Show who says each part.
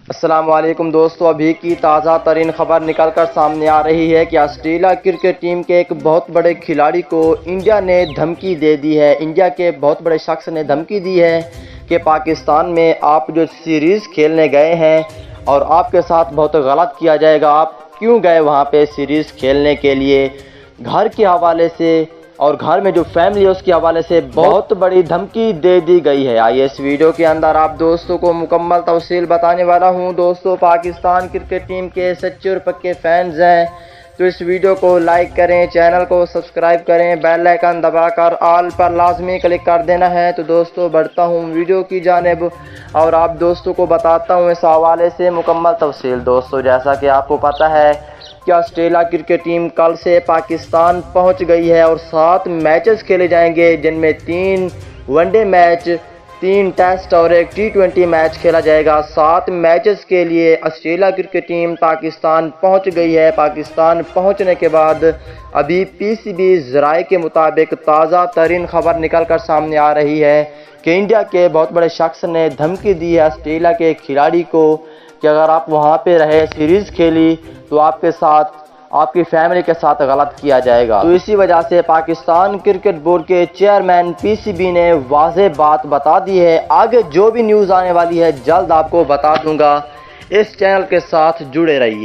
Speaker 1: السلام علیکم دوستو، ابھی کی تازہ ترین خبر نکل کر سامنے آ رہی ہے کہ آسٹریلیا کرکٹ ٹیم کے ایک بہت بڑے کھلاڑی کو انڈیا نے دھمکی دے دی ہے۔ انڈیا کے بہت بڑے شخص نے دھمکی دی ہے کہ پاکستان میں آپ جو سیریز کھیلنے گئے ہیں اور آپ کے ساتھ بہت غلط کیا جائے گا۔ آپ کیوں گئے وہاں پہ سیریز کھیلنے کے لیے؟ گھر کے حوالے سے اور گھر میں جو فیملی ہے اس کے حوالے سے بہت بڑی دھمکی دے دی گئی ہے۔ آئیے اس ویڈیو کے اندر آپ دوستوں کو مکمل تفصیل بتانے والا ہوں۔ دوستو، پاکستان کرکٹ ٹیم کے سچے اور پکے فینز ہیں تو اس ویڈیو کو لائک کریں، چینل کو سبسکرائب کریں، بیل آئیکن دبا کر آل پر لازمی کلک کر دینا ہے۔ تو دوستو بڑھتا ہوں ویڈیو کی جانب اور آپ دوستوں کو بتاتا ہوں اس حوالے سے مکمل تفصیل۔ دوستو، جیسا کہ آپ کو پتہ ہے کہ آسٹریلیا کرکٹ ٹیم کل سے پاکستان پہنچ گئی ہے اور 7 میچز کھیلے جائیں گے، جن میں 3 ون ڈے میچ، 3 ٹیسٹ اور 1 T20 میچ کھیلا جائے گا۔ 7 میچز کے لیے آسٹریلیا کرکٹ ٹیم پاکستان پہنچ گئی ہے۔ پاکستان پہنچنے کے بعد ابھی PCB ذرائع کے مطابق تازہ ترین خبر نکل کر سامنے آ رہی ہے کہ انڈیا کے بہت بڑے شخص نے دھمکی دی ہے آسٹریلیا کے کھلاڑی کو کہ اگر آپ وہاں پہ رہے، سیریز کھیلی تو آپ کے ساتھ، آپ کی فیملی کے ساتھ غلط کیا جائے گا۔ تو اسی وجہ سے پاکستان کرکٹ بورڈ کے چیئرمین PCB نے واضح بات بتا دی ہے۔ آگے جو بھی نیوز آنے والی ہے جلد آپ کو بتا دوں گا۔ اس چینل کے ساتھ جڑے رہیے۔